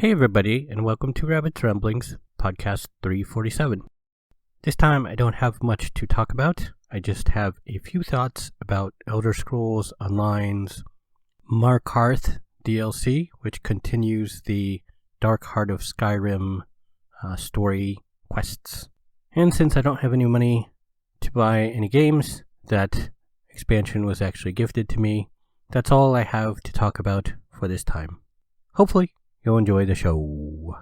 Hey everybody, and welcome to Rabbit's Ramblings, podcast 347. This time I don't have much to talk about. I just have a few thoughts about Elder Scrolls Online's Markarth DLC, which continues the Dark Heart of Skyrim story quests. And since I don't have any money to buy any games, that expansion was actually gifted to me. That's all I have to talk about for this time. Hopefully you'll enjoy the show.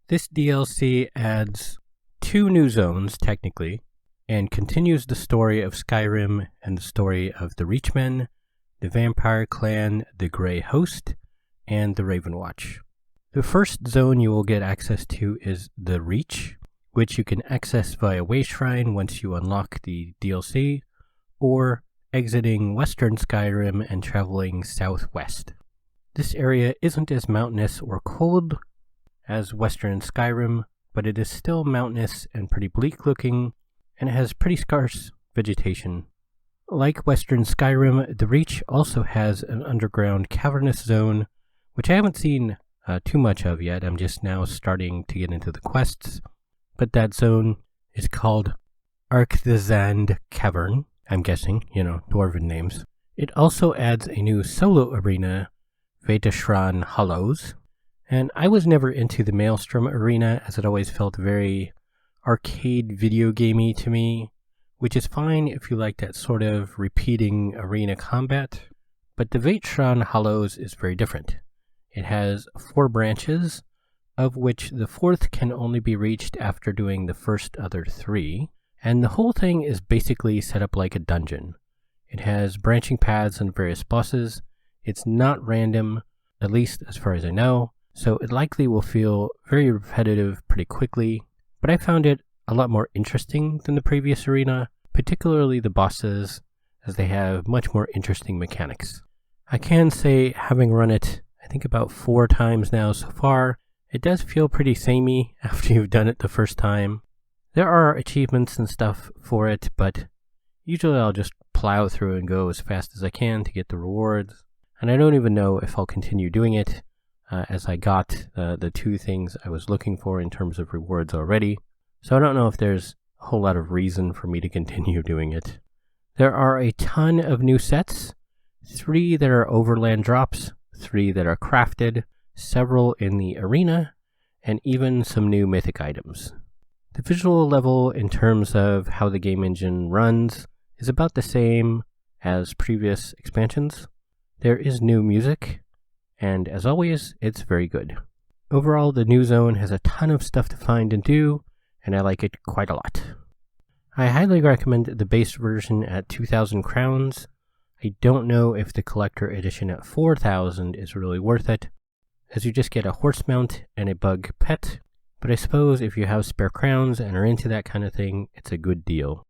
This DLC adds 2 new zones, technically, and continues the story of Skyrim and the story of the Reachmen, the Vampire Clan, the Grey Host, and the Raven Watch. The first zone you will get access to is the Reach, which you can access via Way Shrine once you unlock the DLC, or exiting Western Skyrim and traveling southwest. This area isn't as mountainous or cold as Western Skyrim, but it is still mountainous and pretty bleak looking, and it has pretty scarce vegetation. Like Western Skyrim, the Reach also has an underground cavernous zone, which I haven't seen too much of yet. I'm just now starting to get into the quests, but that zone is called Arkthazand Cavern. I'm guessing, dwarven names. It also adds a new solo arena, Vaitashran Hollows. And I was never into the Maelstrom arena, as it always felt very arcade video gamey to me, which is fine if you like that sort of repeating arena combat. But the Vaitashran Hollows is very different. It has 4 branches, of which the 4th can only be reached after doing the first other 3, and the whole thing is basically set up like a dungeon. It has branching paths and various bosses. It's not random, at least as far as I know. So it likely will feel very repetitive pretty quickly, but I found it a lot more interesting than the previous arena, particularly the bosses, as they have much more interesting mechanics. I can say, having run it, I think about 4 times now so far, it does feel pretty samey after you've done it the first time. There are achievements and stuff for it, but usually I'll just plow through and go as fast as I can to get the rewards, and I don't even know if I'll continue doing it, as I got the 2 things I was looking for in terms of rewards already. So I don't know if there's a whole lot of reason for me to continue doing it. There are a ton of new sets, 3 that are overland drops, 3 that are crafted, several in the arena, and even some new mythic items. The visual level in terms of how the game engine runs is about the same as previous expansions. There is new music, and as always, it's very good. Overall, the new zone has a ton of stuff to find and do, and I like it quite a lot. I highly recommend the base version at 2,000 crowns. I don't know if the collector edition at 4,000 is really worth it, as you just get a horse mount and a bug pet, but I suppose if you have spare crowns and are into that kind of thing, it's a good deal.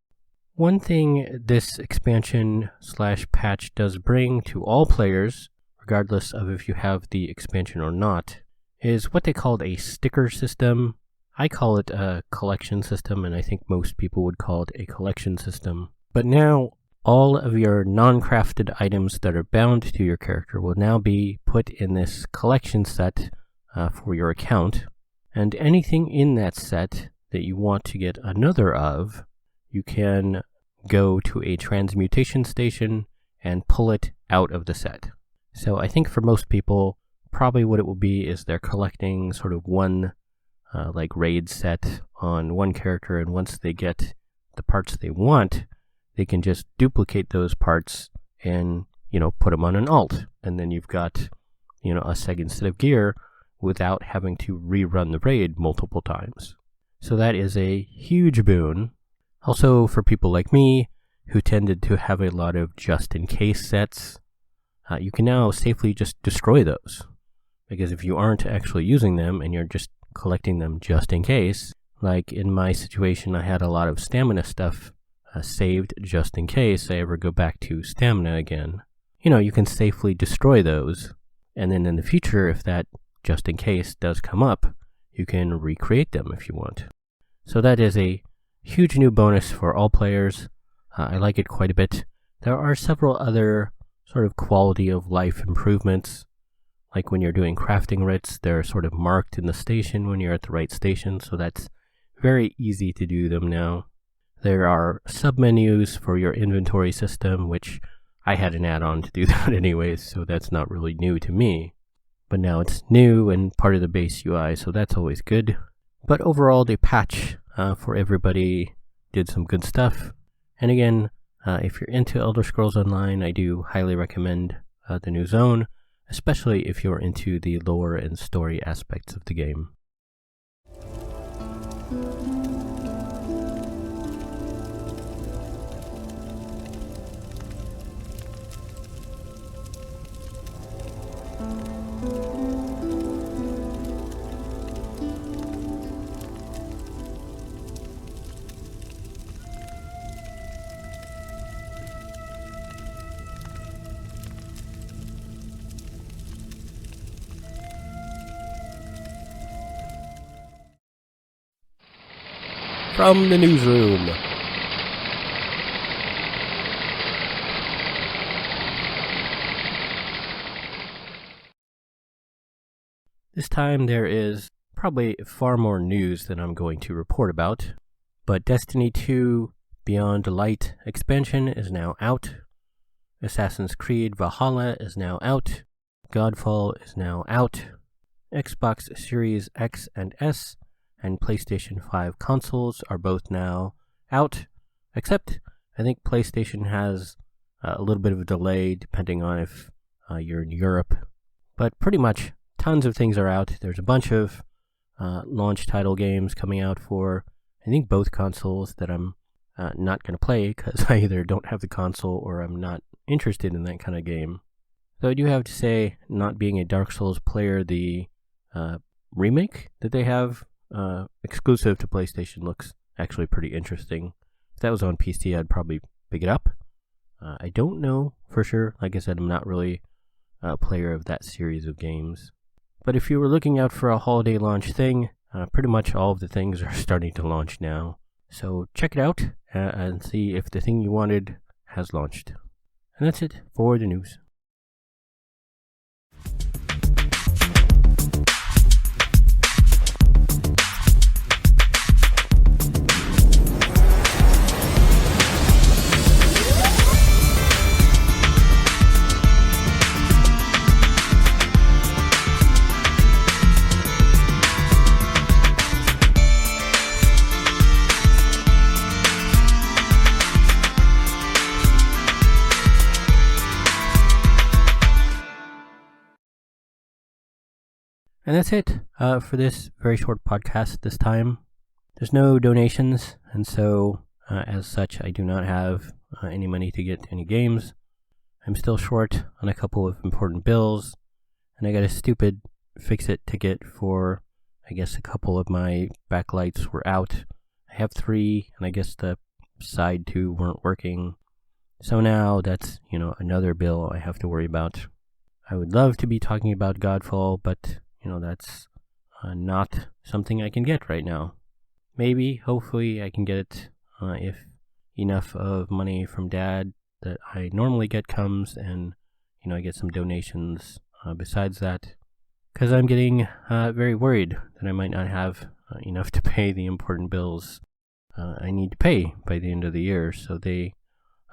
One thing this expansion/patch does bring to all players, regardless of if you have the expansion or not, is what they called a sticker system. I call it a collection system, and I think most people would call it a collection system. But now, all of your non-crafted items that are bound to your character will now be put in this collection set for your account, and anything in that set that you want to get another of, you can go to a transmutation station and pull it out of the set. So I think for most people, probably what it will be is they're collecting sort of one like raid set on one character, and once they get the parts they want, they can just duplicate those parts and, put them on an alt, and then you've got, a second set of gear without having to rerun the raid multiple times. So that is a huge boon. Also, for people like me, who tended to have a lot of just-in-case sets, you can now safely just destroy those. Because if you aren't actually using them and you're just collecting them just in case, like in my situation, I had a lot of stamina stuff saved just in case I ever go back to stamina again. You can safely destroy those, and then in the future, if that just in case does come up, you can recreate them if you want. So that is a huge new bonus for all players. I like it quite a bit. There are several other sort of quality of life improvements, like when you're doing crafting writs, they're sort of marked in the station when you're at the right station, so that's very easy to do them now. There are submenus for your inventory system, which I had an add-on to do that anyways, so that's not really new to me. But now it's new and part of the base UI, so that's always good. But overall, the patch for everybody did some good stuff. And again, if you're into Elder Scrolls Online, I do highly recommend the new zone, especially if you're into the lore and story aspects of the game. From the newsroom. This time there is probably far more news than I'm going to report about, but Destiny 2 Beyond Light expansion is now out. Assassin's Creed Valhalla is now out. Godfall is now out. Xbox Series X and S and PlayStation 5 consoles are both now out, except I think PlayStation has a little bit of a delay depending on if you're in Europe. But pretty much tons of things are out. There's a bunch of launch title games coming out for, I think, both consoles that I'm not going to play because I either don't have the console or I'm not interested in that kind of game. Though I do have to say, not being a Dark Souls player, the remake that they have exclusive to PlayStation looks actually pretty interesting. If that was on PC, I'd probably pick it up. I don't know for sure. Like I said, I'm not really a player of that series of games. But if you were looking out for a holiday launch thing, pretty much all of the things are starting to launch now. So check it out and see if the thing you wanted has launched. And that's it for the news. And that's it for this very short podcast this time. There's no donations, and so as such, I do not have any money to get any games. I'm still short on a couple of important bills, and I got a stupid fix-it ticket for, I guess, a couple of my backlights were out. I have 3, and I guess the side 2 weren't working. So now that's, another bill I have to worry about. I would love to be talking about Godfall, but that's not something I can get right now. Maybe, hopefully, I can get it if enough of money from Dad that I normally get comes and, I get some donations besides that. Because I'm getting very worried that I might not have enough to pay the important bills. I need to pay by the end of the year, so they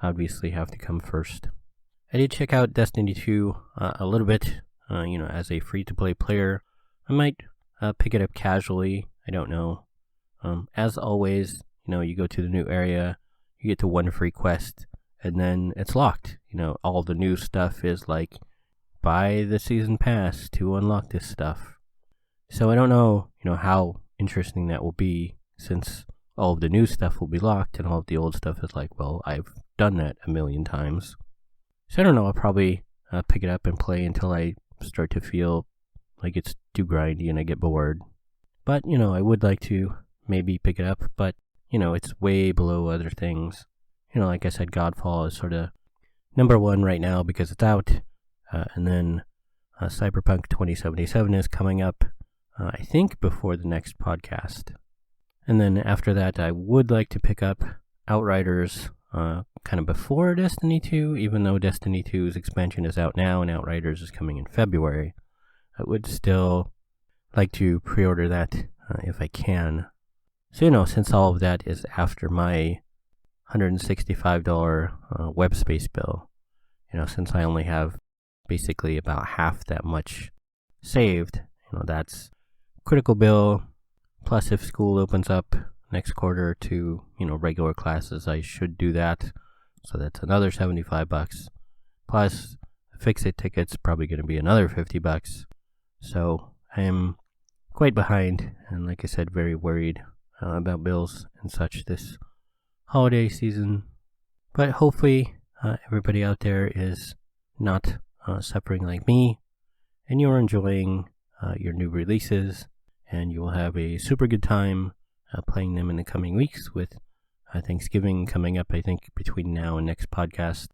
obviously have to come first. I did check out Destiny 2 a little bit, as a free-to-play player. I might pick it up casually, I don't know. As always, you go to the new area, you get to one free quest, and then it's locked. All the new stuff is like, buy the season pass to unlock this stuff. So I don't know, how interesting that will be, since all of the new stuff will be locked, and all of the old stuff is like, well, I've done that a million times. So I don't know, I'll probably pick it up and play until I start to feel like it's too grindy and I get bored. But, I would like to maybe pick it up, but, it's way below other things. Like I said, Godfall is sort of number one right now because it's out. And then Cyberpunk 2077 is coming up, I think, before the next podcast. And then after that, I would like to pick up Outriders kind of before Destiny 2, even though Destiny 2's expansion is out now and Outriders is coming in February. I would still like to pre-order that if I can. So, since all of that is after my $165 web space bill, since I only have basically about half that much saved, that's critical bill. Plus, if school opens up next quarter to, regular classes, I should do that. So that's another $75. Plus, Fix-It ticket's probably going to be another $50. So I am quite behind, and like I said, very worried about bills and such this holiday season. But hopefully, everybody out there is not suffering like me, and you're enjoying your new releases, and you will have a super good time playing them in the coming weeks, with Thanksgiving coming up, I think, between now and next podcast.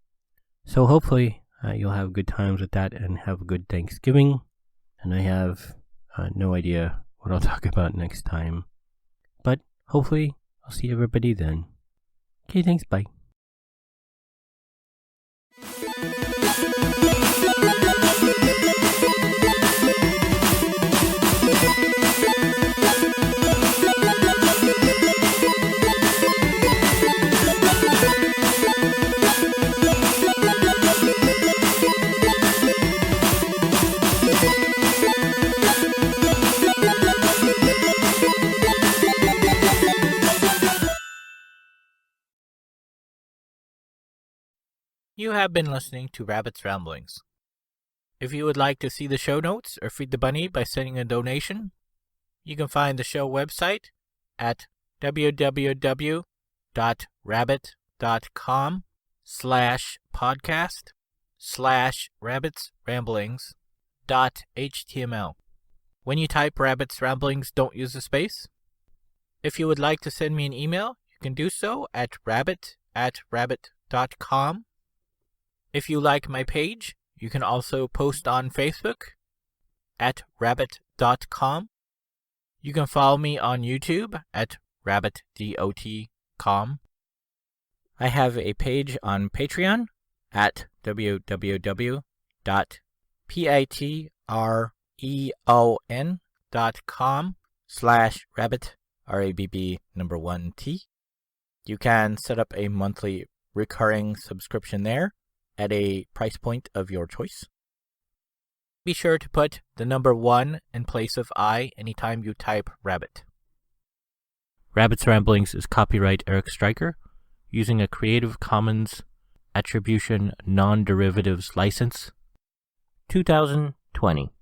So hopefully you'll have good times with that and have a good Thanksgiving. And I have no idea what I'll talk about next time. But hopefully I'll see everybody then. Okay, thanks, bye. You have been listening to Rabbit's Ramblings. If you would like to see the show notes or feed the bunny by sending a donation, you can find the show website at www.rabbit.com/podcast/rabbitsramblings.html. When you type Rabbit's Ramblings, don't use a space. If you would like to send me an email, you can do so at rabbit@rabbit.com. If you like my page, you can also post on Facebook at rabb1t's. You can follow me on YouTube at rabb1t's. I have a page on Patreon at www.patreon.com/rabbit, RABB1T. You can set up a monthly recurring subscription there at a price point of your choice. Be sure to put the number 1 in place of I anytime you type rabbit. Rabbit's Ramblings is copyright Eric Stryker, using a Creative Commons Attribution Non-Derivatives License, 2020.